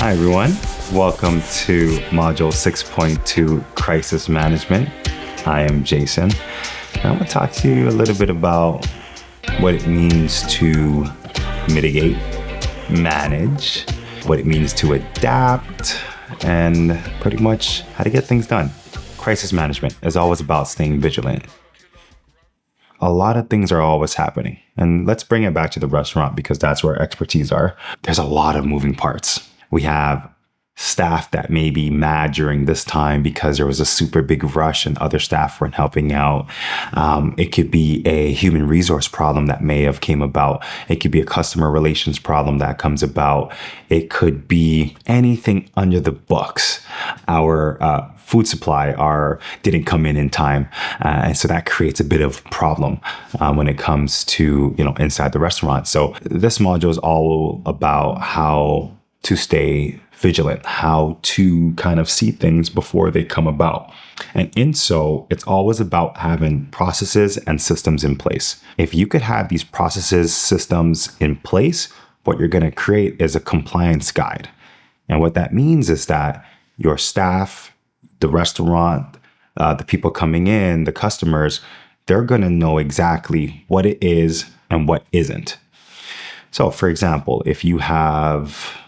Hi, everyone. Welcome to Module 6.2 Crisis Management. I am Jason. And I'm going to talk to you a little bit about what it means to mitigate, manage, what it means to adapt, and pretty much how to get things done. Crisis management is always about staying vigilant. A lot of things are always happening. And let's bring it back to the restaurant because that's where our expertise are. There's a lot of moving parts. We have staff that may be mad during this time because there was a super big rush and other staff weren't helping out. It could be a human resource problem that may have came about. It could be a customer relations problem that comes about. It could be anything under the books. Our food supply didn't come in time. And so that creates a bit of problem when it comes to, inside the restaurant. So this module is all about how to stay vigilant, how to kind of see things before they come about. And it's always about having processes and systems in place. If you could have these processes, systems in place, what you're going to create is a compliance guide. And what that means is that your staff, the restaurant, the people coming in, the customers, they're going to know exactly what it is and what isn't. So, for example, if you have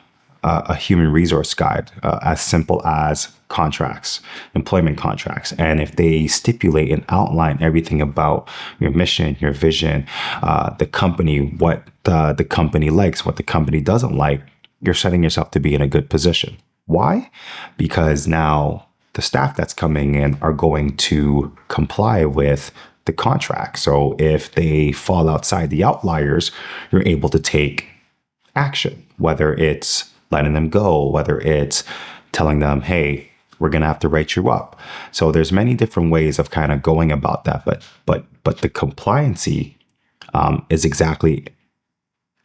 a human resource guide as simple as contracts, employment contracts. And if they stipulate and outline everything about your mission, your vision, the company, what the company likes, what the company doesn't like, you're setting yourself to be in a good position. Why? Because now the staff that's coming in are going to comply with the contract. So if they fall outside the outliers, you're able to take action, whether it's letting them go, whether it's telling them, hey, we're going to have to write you up. So there's many different ways of kind of going about that. But the compliancy is exactly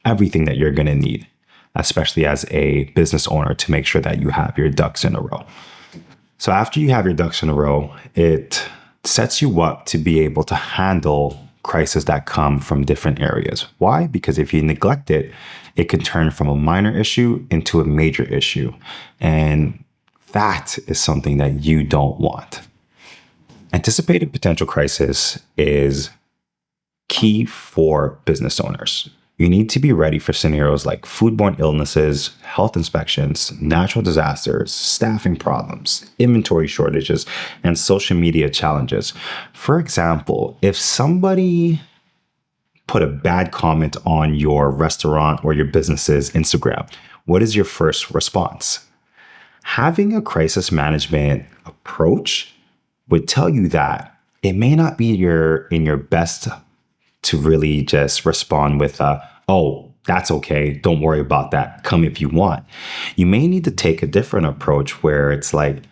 everything that you're going to need, especially as a business owner, to make sure that you have your ducks in a row. So after you have your ducks in a row, it sets you up to be able to handle crises that come from different areas. Why? Because if you neglect it, it can turn from a minor issue into a major issue. And that is something that you don't want. Anticipating potential crisis is key for business owners. You need to be ready for scenarios like foodborne illnesses, health inspections, natural disasters, staffing problems, inventory shortages, and social media challenges. For example, if somebody put a bad comment on your restaurant or your business's Instagram, what is your first response? Having a crisis management approach would tell you that it may not be in your best to really just respond with, oh, that's okay. Don't worry about that. Come if you want. You may need to take a different approach where it's like,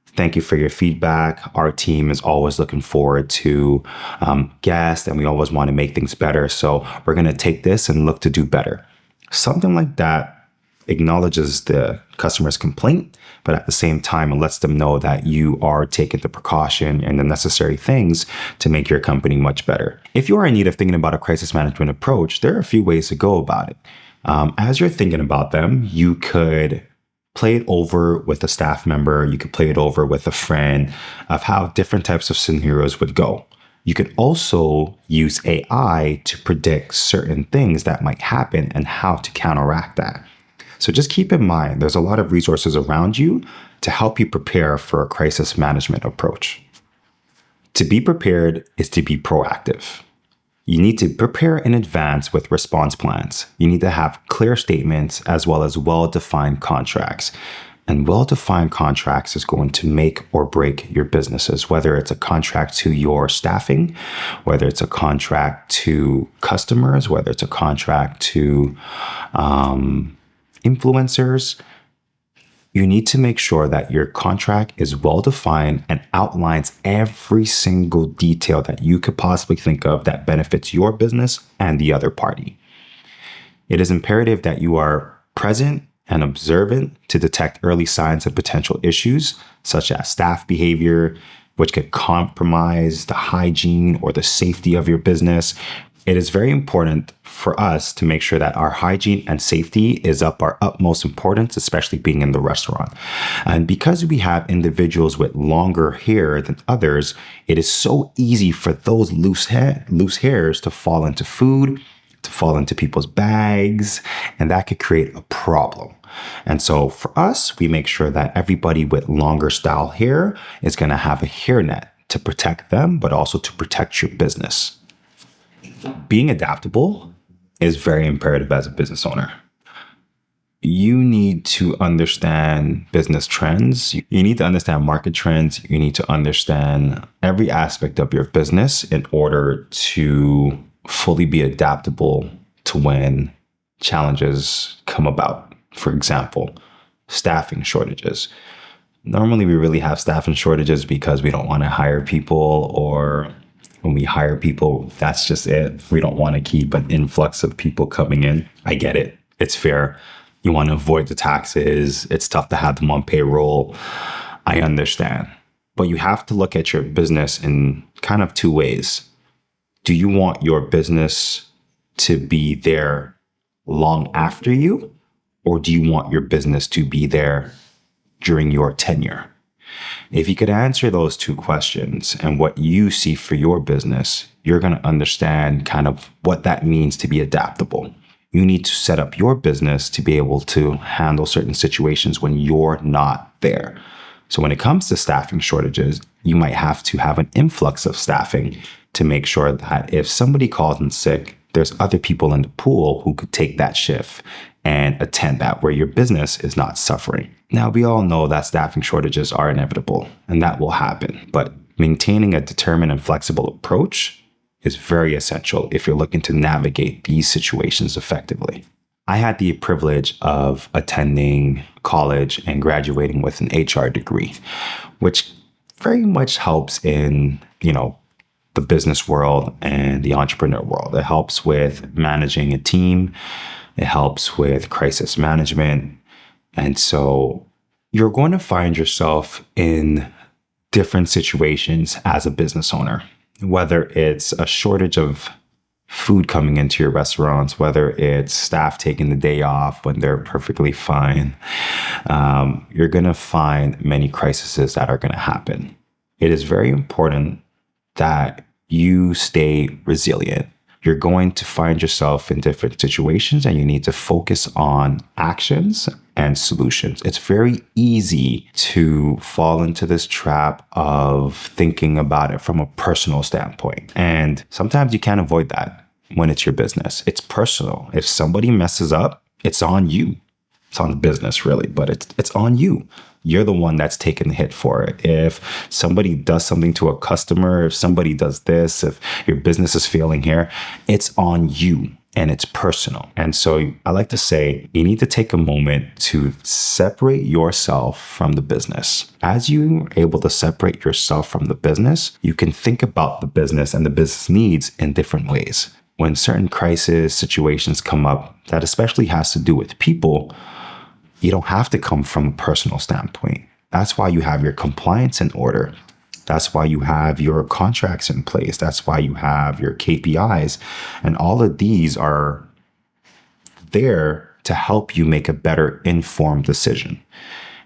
thank you for your feedback. Our team is always looking forward to guests and we always want to make things better. So we're going to take this and look to do better. Something like that acknowledges the customer's complaint, but at the same time, it lets them know that you are taking the precaution and the necessary things to make your company much better. If you are in need of thinking about a crisis management approach, there are a few ways to go about it. As you're thinking about them, you could play it over with a staff member. You could play it over with a friend of how different types of scenarios would go. You could also use AI to predict certain things that might happen and how to counteract that. So just keep in mind, there's a lot of resources around you to help you prepare for a crisis management approach. To be prepared is to be proactive. You need to prepare in advance with response plans. You need to have clear statements as well as well-defined contracts. And well-defined contracts is going to make or break your businesses, whether it's a contract to your staffing, whether it's a contract to customers, whether it's a contract to influencers. You need to make sure that your contract is well-defined and outlines every single detail that you could possibly think of that benefits your business and the other party. It is imperative that you are present and observant to detect early signs of potential issues, such as staff behavior, which could compromise the hygiene or the safety of your business. It is very important for us to make sure that our hygiene and safety is of our utmost importance, especially being in the restaurant. And because we have individuals with longer hair than others, it is so easy for those loose hairs to fall into food, to fall into people's bags, and that could create a problem. And so for us, we make sure that everybody with longer style hair is going to have a hairnet to protect them, but also to protect your business. Being adaptable is very imperative as a business owner. You need to understand business trends. You need to understand market trends. You need to understand every aspect of your business in order to fully be adaptable to when challenges come about. For example, staffing shortages. Normally, we really have staffing shortages because we don't want to hire people, or when we hire people, that's just it. We don't want to keep an influx of people coming in. I get it. It's fair. You want to avoid the taxes. It's tough to have them on payroll. I understand. But you have to look at your business in kind of two ways. Do you want your business to be there long after you, or do you want your business to be there during your tenure? If you could answer those two questions and what you see for your business, you're going to understand kind of what that means to be adaptable. You need to set up your business to be able to handle certain situations when you're not there. So when it comes to staffing shortages, you might have to have an influx of staffing to make sure that if somebody calls in sick, there's other people in the pool who could take that shift and attend that, where your business is not suffering. Now, we all know that staffing shortages are inevitable and that will happen, but maintaining a determined and flexible approach is very essential if you're looking to navigate these situations effectively. I had the privilege of attending college and graduating with an HR degree, which very much helps in, the business world and the entrepreneur world. It helps with managing a team. It helps with crisis management. And so you're going to find yourself in different situations as a business owner, whether it's a shortage of food coming into your restaurants, whether it's staff taking the day off when they're perfectly fine. You're going to find many crises that are going to happen. It is very important that you stay resilient. You're going to find yourself in different situations and you need to focus on actions and solutions. It's very easy to fall into this trap of thinking about it from a personal standpoint. And sometimes you can't avoid that when it's your business. It's personal. If somebody messes up, it's on you. It's on the business, really, but it's on you. You're the one that's taking the hit for it. If somebody does something to a customer, if somebody does this, if your business is failing here, it's on you and it's personal. And so I like to say you need to take a moment to separate yourself from the business. As you're able to separate yourself from the business, you can think about the business and the business needs in different ways. When certain crisis situations come up that especially has to do with people, you don't have to come from a personal standpoint. That's why you have your compliance in order. That's why you have your contracts in place. That's why you have your KPIs. And all of these are there to help you make a better informed decision.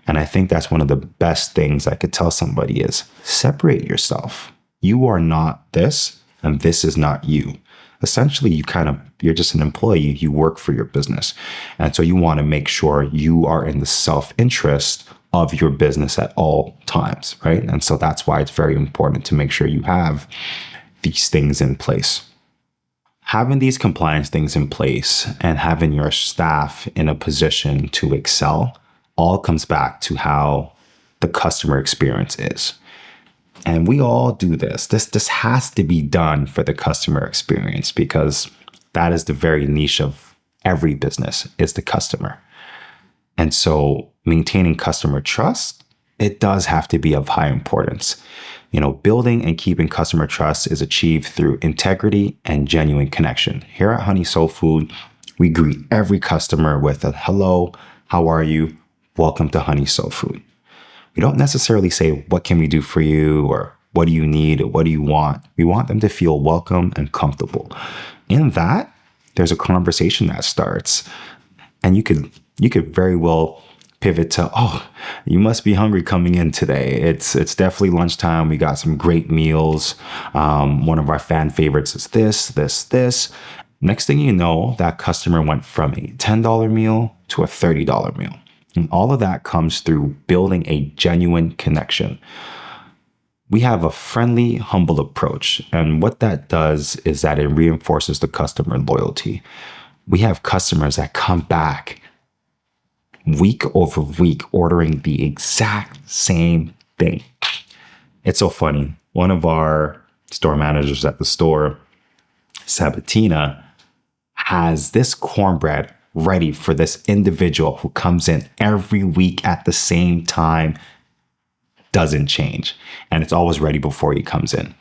And I think that's one of the best things I could tell somebody is separate yourself. You are not this, and this is not you. Essentially, you're just an employee. You work for your business. And so you want to make sure you are in the self-interest of your business at all times, right? And so that's why it's very important to make sure you have these things in place. Having these compliance things in place and having your staff in a position to excel all comes back to how the customer experience is. And we all do this. This has to be done for the customer experience because that is the very niche of every business, is the customer. And so maintaining customer trust, it does have to be of high importance. Building and keeping customer trust is achieved through integrity and genuine connection. Here at Honey Soul Food, we greet every customer with a hello, how are you? Welcome to Honey Soul Food. We don't necessarily say, what can we do for you? Or what do you need? Or what do you want? We want them to feel welcome and comfortable. In that, there's a conversation that starts. And you could very well pivot to, oh, you must be hungry coming in today. It's definitely lunchtime. We got some great meals. One of our fan favorites is this. Next thing you know, that customer went from a $10 meal to a $30 meal. And all of that comes through building a genuine connection. We have a friendly, humble approach. And what that does is that it reinforces the customer loyalty. We have customers that come back week over week ordering the exact same thing. It's so funny. One of our store managers at the store, Sabatina, has this cornbread ready for this individual who comes in every week at the same time, doesn't change. And it's always ready before he comes in.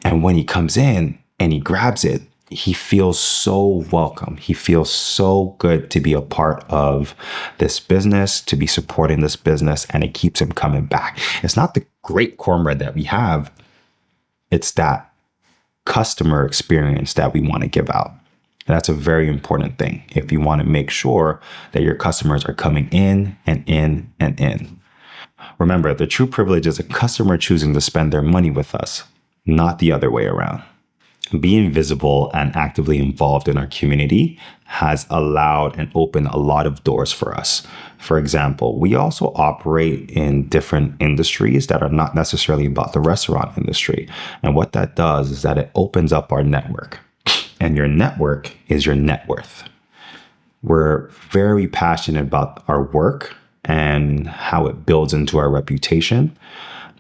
And when he comes in and he grabs it, he feels so welcome. He feels so good to be a part of this business, to be supporting this business, and it keeps him coming back. It's not the great cornbread that we have. It's that customer experience that we want to give out. And that's a very important thing if you want to make sure that your customers are coming in and in and in. Remember, the true privilege is a customer choosing to spend their money with us, not the other way around. Being visible and actively involved in our community has allowed and opened a lot of doors for us. For example, we also operate in different industries that are not necessarily about the restaurant industry. And what that does is that it opens up our network. And your network is your net worth. We're very passionate about our work and how it builds into our reputation.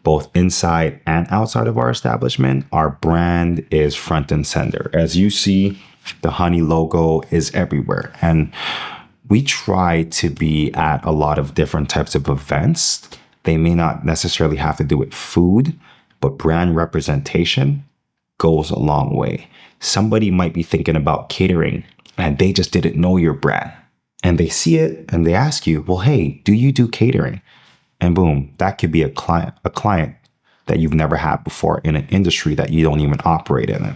Both inside and outside of our establishment, our brand is front and center. As you see, the Honey logo is everywhere. And we try to be at a lot of different types of events. They may not necessarily have to do with food, but brand representation goes a long way. Somebody might be thinking about catering and they just didn't know your brand. And they see it and they ask you, well, hey, do you do catering? And boom, that could be a client that you've never had before in an industry that you don't even operate in.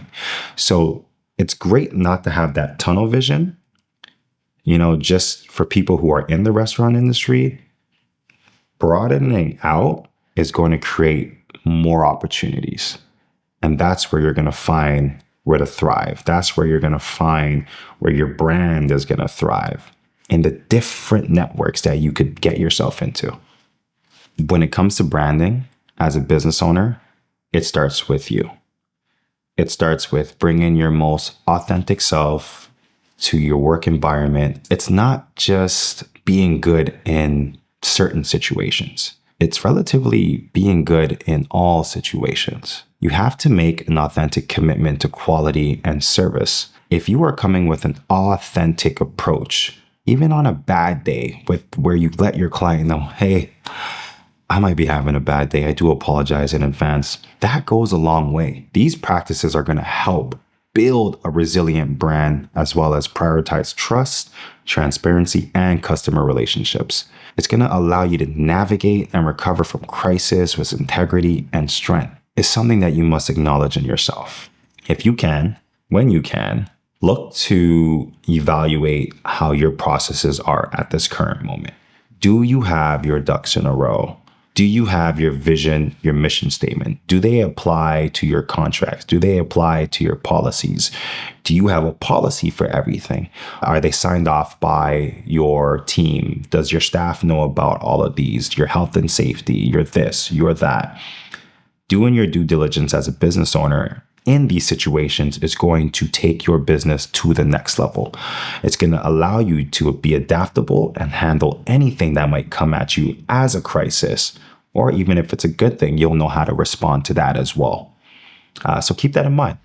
So it's great not to have that tunnel vision. You know, just for people who are in the restaurant industry, broadening out is going to create more opportunities. And that's where you're going to find where to thrive. That's where you're going to find where your brand is going to thrive in the different networks that you could get yourself into. When it comes to branding as a business owner, it starts with you. It starts with bringing your most authentic self to your work environment. It's not just being good in certain situations. It's relatively being good in all situations. You have to make an authentic commitment to quality and service. If you are coming with an authentic approach, even on a bad day, where you let your client know, hey, I might be having a bad day. I do apologize in advance. That goes a long way. These practices are going to help build a resilient brand as well as prioritize trust, transparency, and customer relationships. It's going to allow you to navigate and recover from crisis with integrity and strength. It's something that you must acknowledge in yourself. If you can, when you can, look to evaluate how your processes are at this current moment. Do you have your ducks in a row? Do you have your vision, your mission statement? Do they apply to your contracts? Do they apply to your policies? Do you have a policy for everything? Are they signed off by your team? Does your staff know about all of these? Your health and safety, your this, your that. Doing your due diligence as a business owner in these situations is going to take your business to the next level. It's going to allow you to be adaptable and handle anything that might come at you as a crisis, or even if it's a good thing, you'll know how to respond to that as well. So keep that in mind.